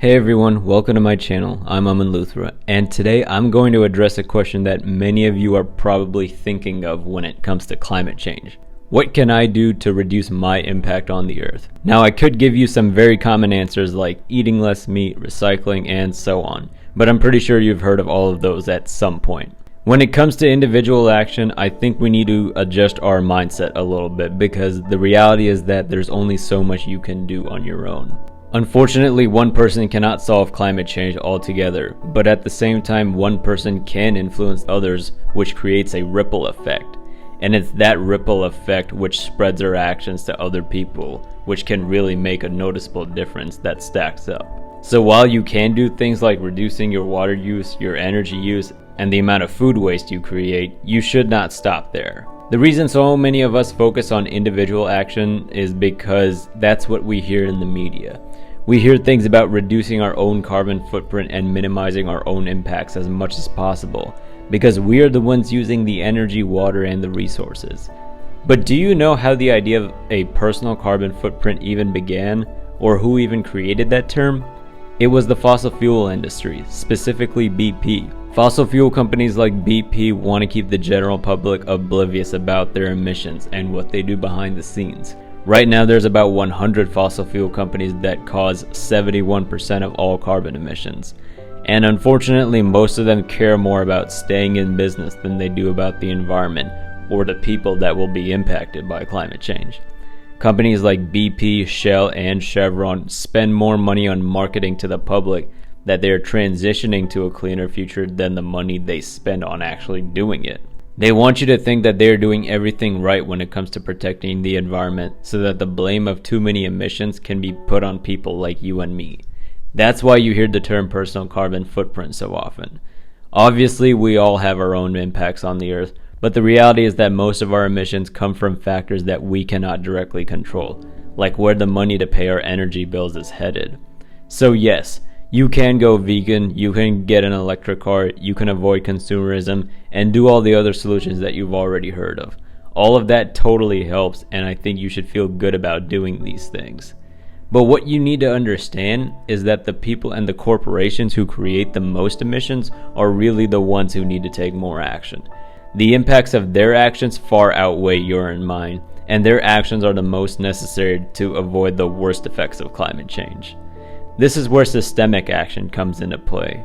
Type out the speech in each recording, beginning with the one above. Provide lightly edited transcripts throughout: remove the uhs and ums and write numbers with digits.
Hey everyone, welcome to my channel. I'm Aman Luthra, and today I'm going to address a question that many of you are probably thinking of when it comes to climate change. What can I do to reduce my impact on the earth? Now, I could give you some very common answers like eating less meat, recycling, and so on, but I'm pretty sure you've heard of all of those at some point. When it comes to individual action, I think we need to adjust our mindset a little bit because the reality is that there's only so much you can do on your own. Unfortunately, one person cannot solve climate change altogether, but at the same time, one person can influence others, which creates a ripple effect. And it's that ripple effect which spreads our actions to other people, which can really make a noticeable difference that stacks up. So while you can do things like reducing your water use, your energy use, and the amount of food waste you create, you should not stop there. The reason so many of us focus on individual action is because that's what we hear in the media. We hear things about reducing our own carbon footprint and minimizing our own impacts as much as possible, because we are the ones using the energy, water, and the resources. But do you know how the idea of a personal carbon footprint even began, or who even created that term? It was the fossil fuel industry, specifically BP. Fossil fuel companies like BP want to keep the general public oblivious about their emissions and what they do behind the scenes. Right now, there's about 100 fossil fuel companies that cause 71% of all carbon emissions. And unfortunately, most of them care more about staying in business than they do about the environment or the people that will be impacted by climate change. Companies like BP, Shell, and Chevron spend more money on marketing to the public that they are transitioning to a cleaner future than the money they spend on actually doing it. They want you to think that they are doing everything right when it comes to protecting the environment so that the blame of too many emissions can be put on people like you and me. That's why you hear the term personal carbon footprint so often. Obviously, we all have our own impacts on the earth, but the reality is that most of our emissions come from factors that we cannot directly control, like where the money to pay our energy bills is headed. So yes, you can go vegan, you can get an electric car, you can avoid consumerism, and do all the other solutions that you've already heard of. All of that totally helps, and I think you should feel good about doing these things. But what you need to understand is that the people and the corporations who create the most emissions are really the ones who need to take more action. The impacts of their actions far outweigh your and mine, and their actions are the most necessary to avoid the worst effects of climate change. This is where systemic action comes into play.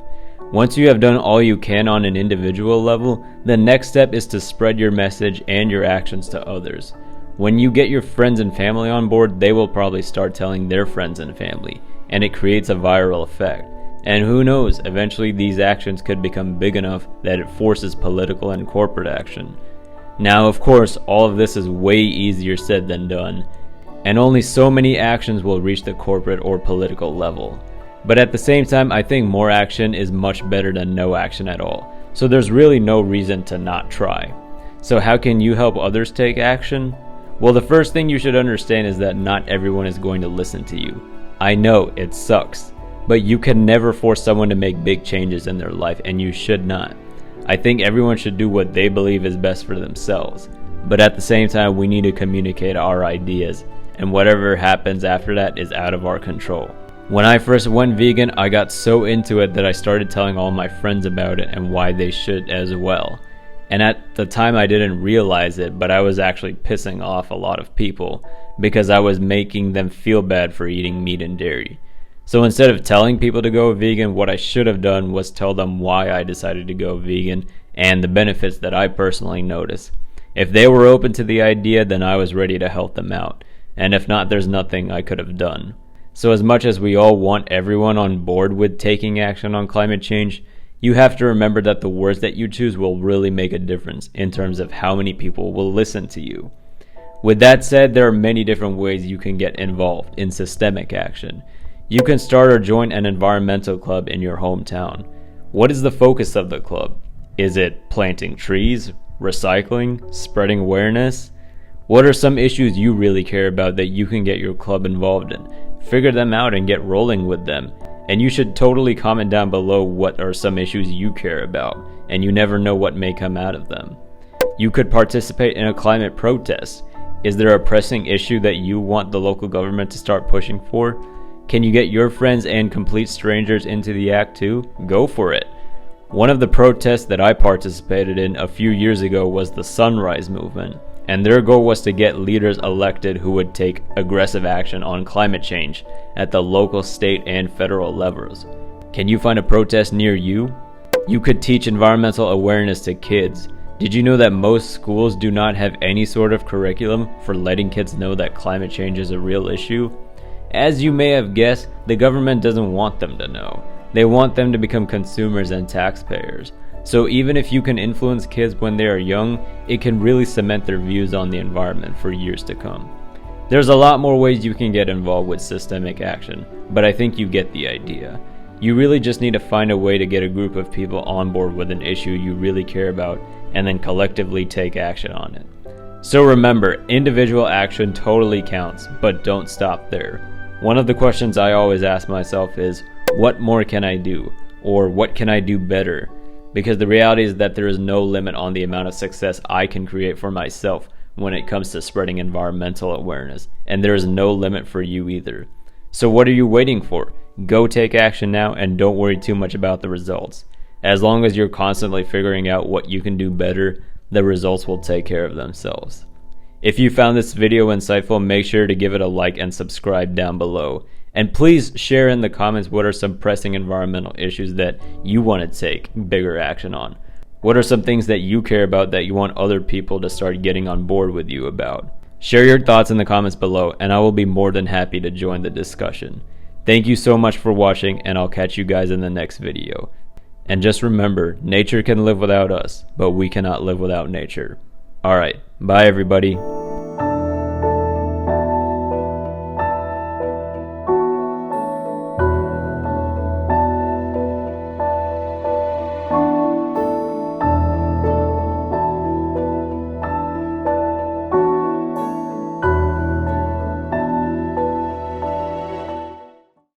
Once you have done all you can on an individual level, the next step is to spread your message and your actions to others. When you get your friends and family on board, they will probably start telling their friends and family, and it creates a viral effect. And who knows, eventually these actions could become big enough that it forces political and corporate action. Now, of course, all of this is way easier said than done, and only so many actions will reach the corporate or political level. But at the same time, I think more action is much better than no action at all, so there's really no reason to not try. So how can you help others take action? Well, the first thing you should understand is that not everyone is going to listen to you. I know, it sucks, but you can never force someone to make big changes in their life, and you should not. I think everyone should do what they believe is best for themselves, but at the same time, we need to communicate our ideas, and whatever happens after that is out of our control. When I first went vegan, I got so into it that I started telling all my friends about it and why they should as well. And at the time I didn't realize it, but I was actually pissing off a lot of people because I was making them feel bad for eating meat and dairy. So instead of telling people to go vegan, what I should have done was tell them why I decided to go vegan and the benefits that I personally noticed. If they were open to the idea, then I was ready to help them out. And if not, there's nothing I could have done. So as much as we all want everyone on board with taking action on climate change, you have to remember that the words that you choose will really make a difference in terms of how many people will listen to you. With that said, there are many different ways you can get involved in systemic action. You can start or join an environmental club in your hometown. What is the focus of the club? Is it planting trees, recycling, spreading awareness? What are some issues you really care about that you can get your club involved in? Figure them out and get rolling with them. And you should totally comment down below what are some issues you care about, and you never know what may come out of them. You could participate in a climate protest. Is there a pressing issue that you want the local government to start pushing for? Can you get your friends and complete strangers into the act too? Go for it. One of the protests that I participated in a few years ago was the Sunrise Movement, and their goal was to get leaders elected who would take aggressive action on climate change at the local, state, and federal levels. Can you find a protest near you? You could teach environmental awareness to kids. Did you know that most schools do not have any sort of curriculum for letting kids know that climate change is a real issue? As you may have guessed, the government doesn't want them to know. They want them to become consumers and taxpayers. So even if you can influence kids when they are young, it can really cement their views on the environment for years to come. There's a lot more ways you can get involved with systemic action, but I think you get the idea. You really just need to find a way to get a group of people on board with an issue you really care about and then collectively take action on it. So remember, individual action totally counts, but don't stop there. One of the questions I always ask myself is, what more can I do? Or what can I do better? Because the reality is that there is no limit on the amount of success I can create for myself when it comes to spreading environmental awareness, and there is no limit for you either. So what are you waiting for? Go take action now and don't worry too much about the results. As long as you're constantly figuring out what you can do better, the results will take care of themselves. If you found this video insightful, make sure to give it a like and subscribe down below. And please share in the comments what are some pressing environmental issues that you want to take bigger action on. What are some things that you care about that you want other people to start getting on board with you about? Share your thoughts in the comments below and I will be more than happy to join the discussion. Thank you so much for watching and I'll catch you guys in the next video. And just remember, nature can live without us, but we cannot live without nature. Alright, bye everybody.